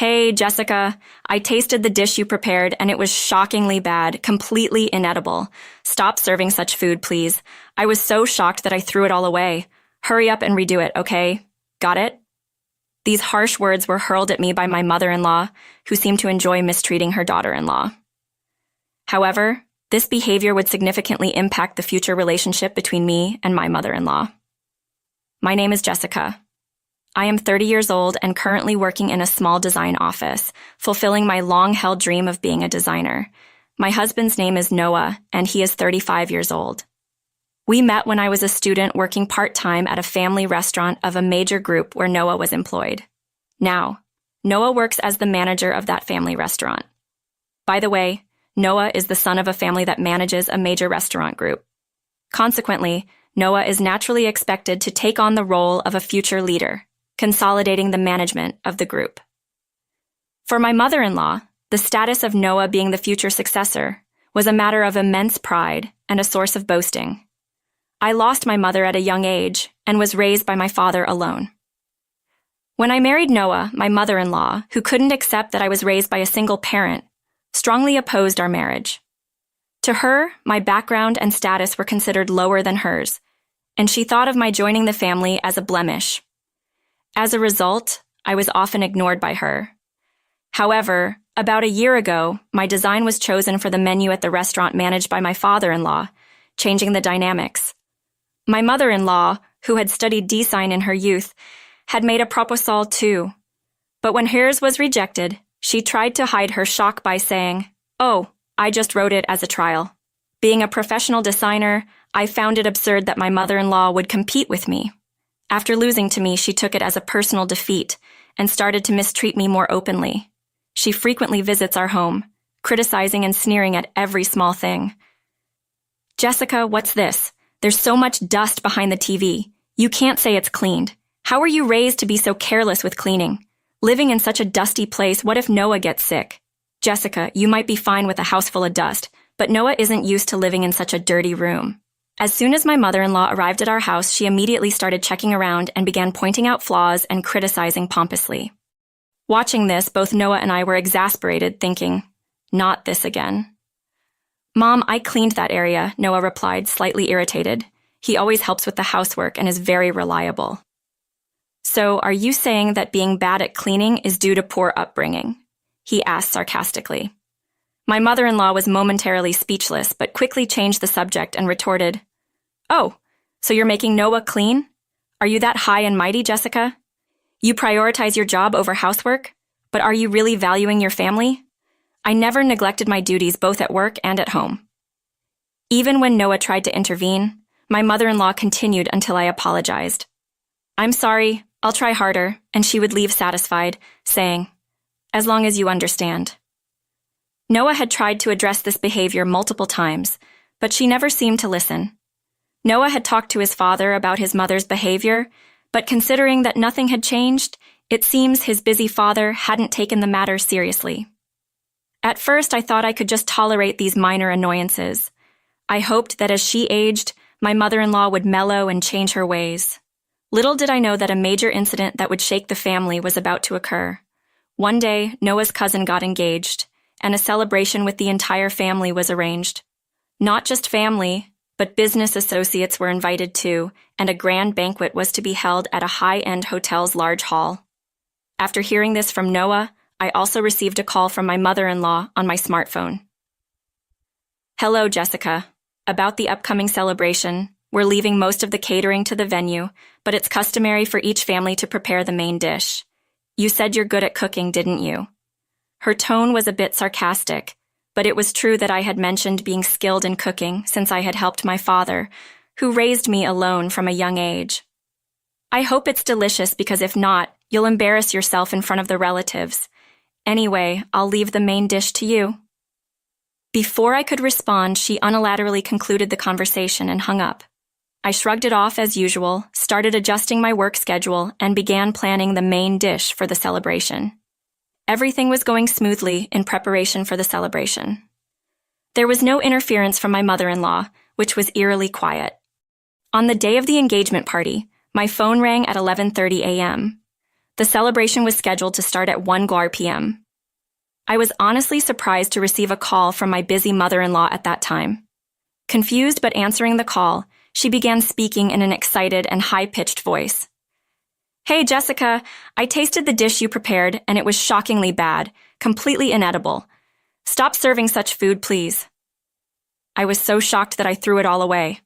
Hey, Jessica, I tasted the dish you prepared and it was shockingly bad, completely inedible. Stop serving such food, please. I was so shocked that I threw it all away. Hurry up and redo it, okay? Got it? These harsh words were hurled at me by my mother-in-law, who seemed to enjoy mistreating her daughter-in-law. However, this behavior would significantly impact the future relationship between me and my mother-in-law. My name is Jessica. I am 30 years old and currently working in a small design office, fulfilling my long-held dream of being a designer. My husband's name is Noah, and he is 35 years old. We met when I was a student working part-time at a family restaurant of a major group where Noah was employed. Now, Noah works as the manager of that family restaurant. By the way, Noah is the son of a family that manages a major restaurant group. Consequently, Noah is naturally expected to take on the role of a future leader, consolidating the management of the group. For my mother-in-law, the status of Noah being the future successor was a matter of immense pride and a source of boasting. I lost my mother at a young age and was raised by my father alone. When I married Noah, my mother-in-law, who couldn't accept that I was raised by a single parent, strongly opposed our marriage. To her, my background and status were considered lower than hers, and she thought of my joining the family as a blemish. As a result, I was often ignored by her. However, about a year ago, my design was chosen for the menu at the restaurant managed by my father-in-law, changing the dynamics. My mother-in-law, who had studied design in her youth, had made a proposal too. But when hers was rejected, she tried to hide her shock by saying, "Oh, I just wrote it as a trial." Being a professional designer, I found it absurd that my mother-in-law would compete with me. After losing to me, she took it as a personal defeat and started to mistreat me more openly. She frequently visits our home, criticizing and sneering at every small thing. "Jessica, what's this? There's so much dust behind the TV. You can't say it's cleaned. How were you raised to be so careless with cleaning? Living in such a dusty place, what if Noah gets sick? Jessica, you might be fine with a house full of dust, but Noah isn't used to living in such a dirty room." As soon as my mother-in-law arrived at our house, she immediately started checking around and began pointing out flaws and criticizing pompously. Watching this, both Noah and I were exasperated, thinking, "Not this again." "Mom, I cleaned that area," Noah replied, slightly irritated. "He always helps with the housework and is very reliable." "So, are you saying that being bad at cleaning is due to poor upbringing?" he asked sarcastically. My mother-in-law was momentarily speechless, but quickly changed the subject and retorted, "Oh, so you're making Noah clean? Are you that high and mighty, Jessica? You prioritize your job over housework? But are you really valuing your family? I never neglected my duties both at work and at home." Even when Noah tried to intervene, my mother-in-law continued until I apologized. "I'm sorry, I'll try harder," and she would leave satisfied, saying, "As long as you understand." Noah had tried to address this behavior multiple times, but she never seemed to listen. Noah had talked to his father about his mother's behavior, but considering that nothing had changed, it seems his busy father hadn't taken the matter seriously. At first, I thought I could just tolerate these minor annoyances. I hoped that as she aged, my mother-in-law would mellow and change her ways. Little did I know that a major incident that would shake the family was about to occur. One day, Noah's cousin got engaged, and a celebration with the entire family was arranged. Not just family, but business associates were invited too, and a grand banquet was to be held at a high-end hotel's large hall. After hearing this from Noah, I also received a call from my mother-in-law on my smartphone. "Hello, Jessica. About the upcoming celebration, we're leaving most of the catering to the venue, but it's customary for each family to prepare the main dish. You said you're good at cooking, didn't you?" Her tone was a bit sarcastic, but it was true that I had mentioned being skilled in cooking since I had helped my father, who raised me alone from a young age. "I hope it's delicious because if not, you'll embarrass yourself in front of the relatives. Anyway, I'll leave the main dish to you." Before I could respond, she unilaterally concluded the conversation and hung up. I shrugged it off as usual, started adjusting my work schedule, and began planning the main dish for the celebration. Everything was going smoothly in preparation for the celebration. There was no interference from my mother-in-law, which was eerily quiet. On the day of the engagement party, my phone rang at 11:30 a.m. The celebration was scheduled to start at 1 p.m. I was honestly surprised to receive a call from my busy mother-in-law at that time. Confused but answering the call, she began speaking in an excited and high-pitched voice. "Hey, Jessica, I tasted the dish you prepared and it was shockingly bad, completely inedible. Stop serving such food, please." I was so shocked that I threw it all away.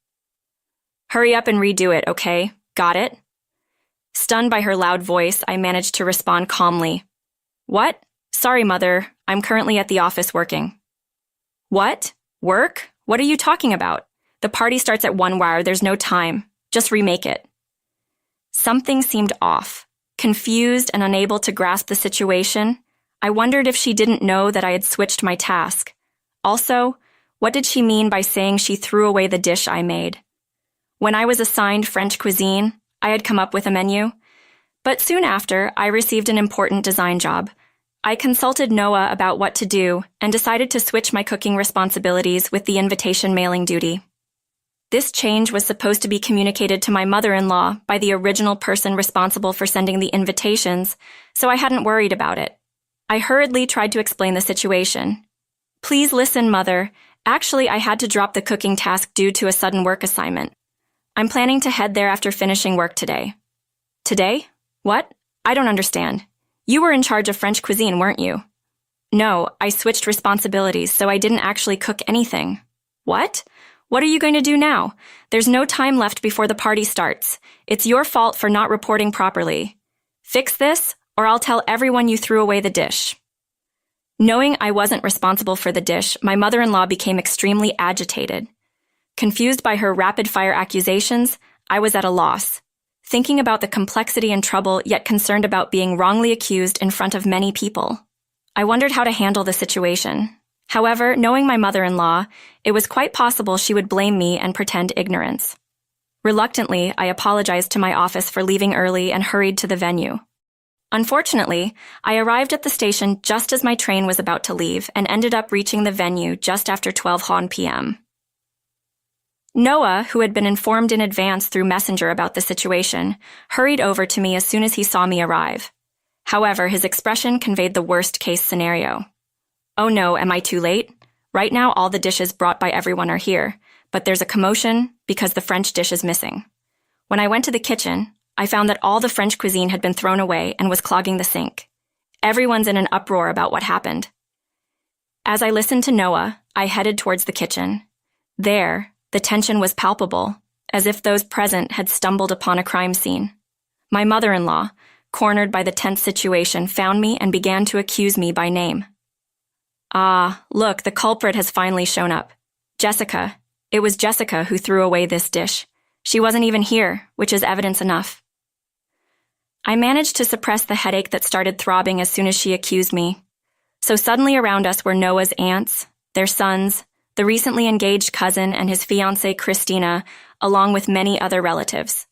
"Hurry up and redo it, okay? Got it?" Stunned by her loud voice, I managed to respond calmly. "What? Sorry, Mother. I'm currently at the office working." "What? Work? What are you talking about? The party starts at 1. There's no time. Just remake it." Something seemed off. Confused and unable to grasp the situation, I wondered if she didn't know that I had switched my task. Also, what did she mean by saying she threw away the dish I made? When I was assigned French cuisine, I had come up with a menu. But soon after, I received an important design job. I consulted Noah about what to do and decided to switch my cooking responsibilities with the invitation mailing duty. This change was supposed to be communicated to my mother-in-law by the original person responsible for sending the invitations, so I hadn't worried about it. I hurriedly tried to explain the situation. "Please listen, Mother. Actually, I had to drop the cooking task due to a sudden work assignment. I'm planning to head there after finishing work today." "Today? What? I don't understand. You were in charge of French cuisine, weren't you?" "No, I switched responsibilities, so I didn't actually cook anything." "What? What are you going to do now? There's no time left before the party starts. It's your fault for not reporting properly. Fix this, or I'll tell everyone you threw away the dish." Knowing I wasn't responsible for the dish, my mother-in-law became extremely agitated. Confused by her rapid-fire accusations, I was at a loss. Thinking about the complexity and trouble, yet concerned about being wrongly accused in front of many people. I wondered how to handle the situation. However, knowing my mother-in-law, it was quite possible she would blame me and pretend ignorance. Reluctantly, I apologized to my office for leaving early and hurried to the venue. Unfortunately, I arrived at the station just as my train was about to leave and ended up reaching the venue just after 12 p.m. Noah, who had been informed in advance through Messenger about the situation, hurried over to me as soon as he saw me arrive. However, his expression conveyed the worst-case scenario. "Oh no, am I too late? Right now all the dishes brought by everyone are here, but there's a commotion because the French dish is missing. When I went to the kitchen, I found that all the French cuisine had been thrown away and was clogging the sink. Everyone's in an uproar about what happened." As I listened to Noah, I headed towards the kitchen. There, the tension was palpable, as if those present had stumbled upon a crime scene. My mother-in-law, cornered by the tense situation, found me and began to accuse me by name. "Ah, look, the culprit has finally shown up. Jessica. It was Jessica who threw away this dish. She wasn't even here, which is evidence enough." I managed to suppress the headache that started throbbing as soon as she accused me. So suddenly around us were Noah's aunts, their sons, the recently engaged cousin and his fiancée Christina, along with many other relatives.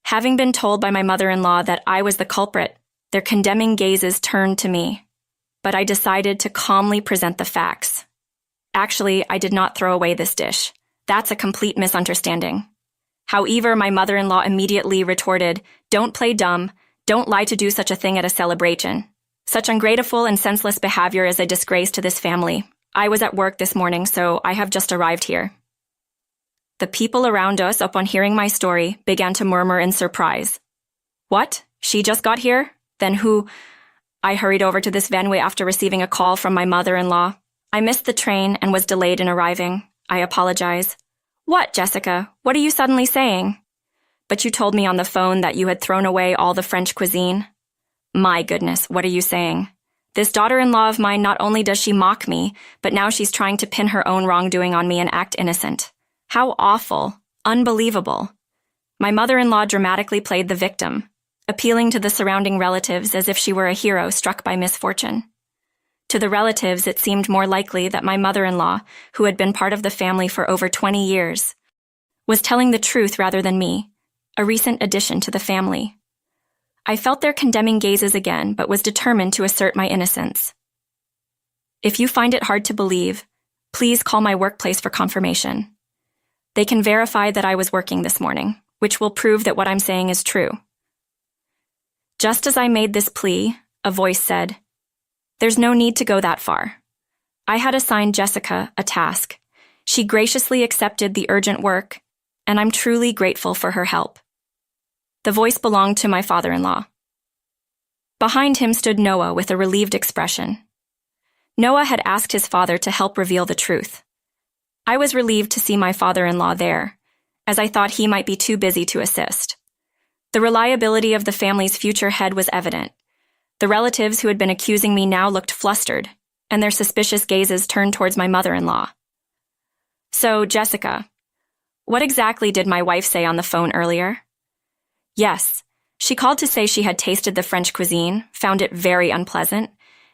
Having been told by my mother-in-law that I was the culprit, their condemning gazes turned to me. But I decided to calmly present the facts. "Actually, I did not throw away this dish. That's a complete misunderstanding." However, my mother-in-law immediately retorted, "Don't play dumb. Don't lie to do such a thing at a celebration. Such ungrateful and senseless behavior is a disgrace to this family. I was at work this morning, so I have just arrived here." The people around us, upon hearing my story, began to murmur in surprise. "What? She just got here? Then who—" I hurried over to this venue after receiving a call from my mother-in-law. "I missed the train and was delayed in arriving. I apologize." "What, Jessica? What are you suddenly saying?" "But you told me on the phone that you had thrown away all the French cuisine." "My goodness, what are you saying? This daughter-in-law of mine, not only does she mock me, but now she's trying to pin her own wrongdoing on me and act innocent. How awful. Unbelievable." My mother-in-law dramatically played the victim, appealing to the surrounding relatives as if she were a hero struck by misfortune. To the relatives, it seemed more likely that my mother-in-law, who had been part of the family for over 20 years, was telling the truth rather than me, a recent addition to the family. I felt their condemning gazes again, but was determined to assert my innocence. "If you find it hard to believe, please call my workplace for confirmation. They can verify that I was working this morning, which will prove that what I'm saying is true." Just as I made this plea, a voice said, "There's no need to go that far." I had assigned Jessica a task. She graciously accepted the urgent work, and I'm truly grateful for her help. The voice belonged to my father-in-law. Behind him stood Noah with a relieved expression. Noah had asked his father to help reveal the truth. I was relieved to see my father-in-law there, as I thought he might be too busy to assist. The reliability of the family's future head was evident. The relatives who had been accusing me now looked flustered, and their suspicious gazes turned towards my mother-in-law. "So, Jessica, what exactly did my wife say on the phone earlier?" "Yes, she called to say she had tasted the French cuisine, found it very unpleasant,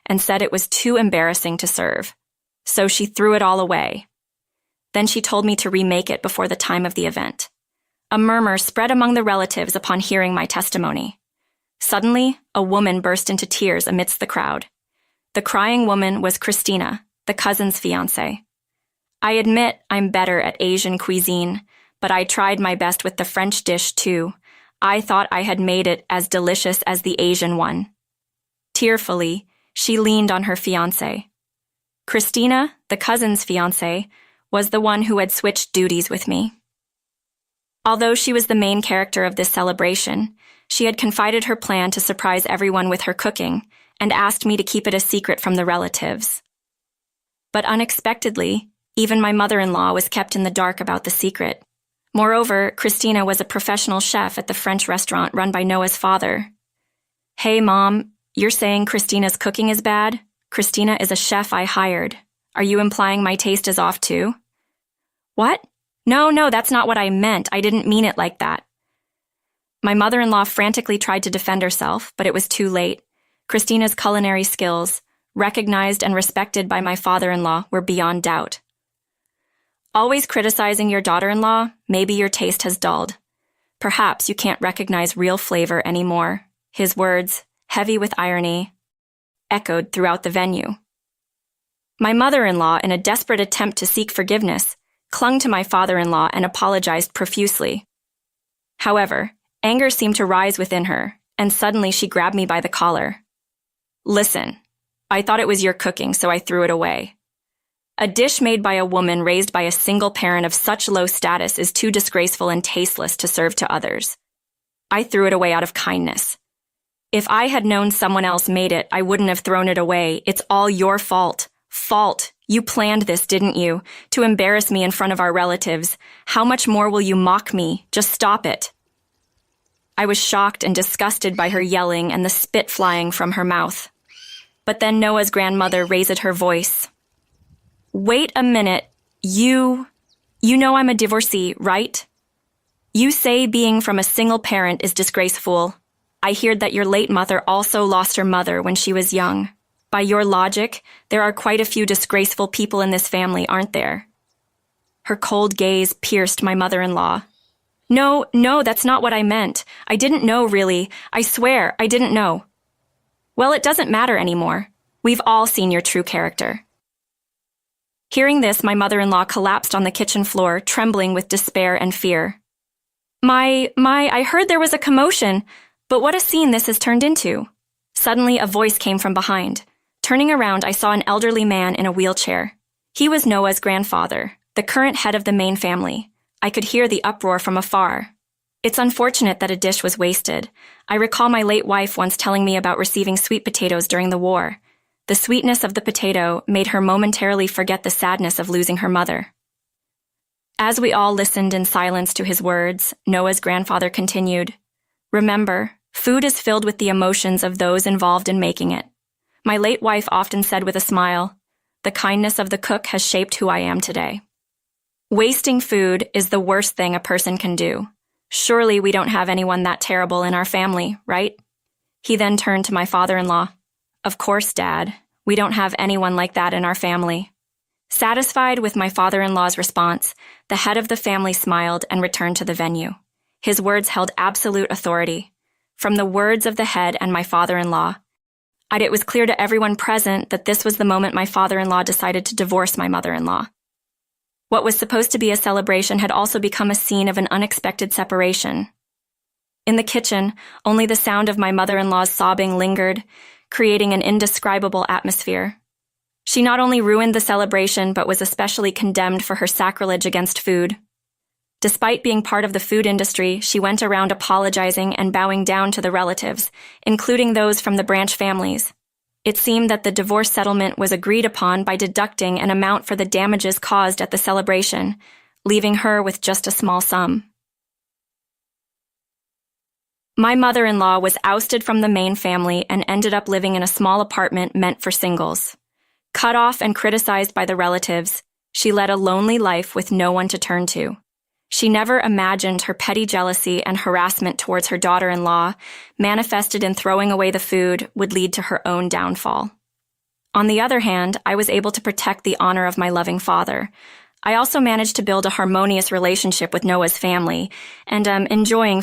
and said it was too embarrassing to serve. So she threw it all away. Then she told me to remake it before the time of the event." A murmur spread among the relatives upon hearing my testimony. Suddenly, a woman burst into tears amidst the crowd. The crying woman was Christina, the cousin's fiancée. "I admit I'm better at Asian cuisine, but I tried my best with the French dish too. I thought I had made it as delicious as the Asian one." Tearfully, she leaned on her fiancé. Christina, the cousin's fiancée, was the one who had switched duties with me. Although she was the main character of this celebration, she had confided her plan to surprise everyone with her cooking and asked me to keep it a secret from the relatives. But unexpectedly, even my mother-in-law was kept in the dark about the secret. Moreover, Christina was a professional chef at the French restaurant run by Noah's father. "Hey, Mom, you're saying Christina's cooking is bad? Christina is a chef I hired. Are you implying my taste is off too?" "What? No, that's not what I meant. I didn't mean it like that." My mother-in-law frantically tried to defend herself, but it was too late. Christina's culinary skills, recognized and respected by my father-in-law, were beyond doubt. "Always criticizing your daughter-in-law, maybe your taste has dulled. Perhaps you can't recognize real flavor anymore." His words, heavy with irony, echoed throughout the venue. My mother-in-law, in a desperate attempt to seek forgiveness, clung to my father-in-law and apologized profusely. However, anger seemed to rise within her, and suddenly she grabbed me by the collar. "Listen, I thought it was your cooking, so I threw it away. A dish made by a woman raised by a single parent of such low status is too disgraceful and tasteless to serve to others. I threw it away out of kindness. If I had known someone else made it, I wouldn't have thrown it away. It's all your fault. Fault. You planned this, didn't you? To embarrass me in front of our relatives. How much more will you mock me? Just stop it." I was shocked and disgusted by her yelling and the spit flying from her mouth. But then Noah's grandmother raised her voice. "Wait a minute. You know I'm a divorcee, right? You say being from a single parent is disgraceful. I heard that your late mother also lost her mother when she was young. By your logic, there are quite a few disgraceful people in this family, aren't there?" Her cold gaze pierced my mother-in-law. No, that's not what I meant. I didn't know, really. I swear, I didn't know." "Well, it doesn't matter anymore. We've all seen your true character." Hearing this, my mother-in-law collapsed on the kitchen floor, trembling with despair and fear. I heard there was a commotion, but what a scene this has turned into." Suddenly, a voice came from behind. Turning around, I saw an elderly man in a wheelchair. He was Noah's grandfather, the current head of the main family. I could hear the uproar from afar. It's unfortunate that a dish was wasted. I recall my late wife once telling me about receiving sweet potatoes during the war. The sweetness of the potato made her momentarily forget the sadness of losing her mother. As we all listened in silence to his words, Noah's grandfather continued, "Remember, food is filled with the emotions of those involved in making it. My late wife often said with a smile, 'The kindness of the cook has shaped who I am today.' Wasting food is the worst thing a person can do. Surely we don't have anyone that terrible in our family, right?" He then turned to my father-in-law. "Of course, Dad. We don't have anyone like that in our family." Satisfied with my father-in-law's response, the head of the family smiled and returned to the venue. His words held absolute authority. From the words of the head and my father-in-law, it was clear to everyone present that this was the moment my father-in-law decided to divorce my mother-in-law. What was supposed to be a celebration had also become a scene of an unexpected separation. In the kitchen, only the sound of my mother-in-law's sobbing lingered, creating an indescribable atmosphere. She not only ruined the celebration, but was especially condemned for her sacrilege against food. Despite being part of the food industry, she went around apologizing and bowing down to the relatives, including those from the Branch families. It seemed that the divorce settlement was agreed upon by deducting an amount for the damages caused at the celebration, leaving her with just a small sum. My mother-in-law was ousted from the main family and ended up living in a small apartment meant for singles. Cut off and criticized by the relatives, she led a lonely life with no one to turn to. She never imagined her petty jealousy and harassment towards her daughter-in-law, manifested in throwing away the food, would lead to her own downfall. On the other hand, I was able to protect the honor of my loving father. I also managed to build a harmonious relationship with Noah's family, and am enjoying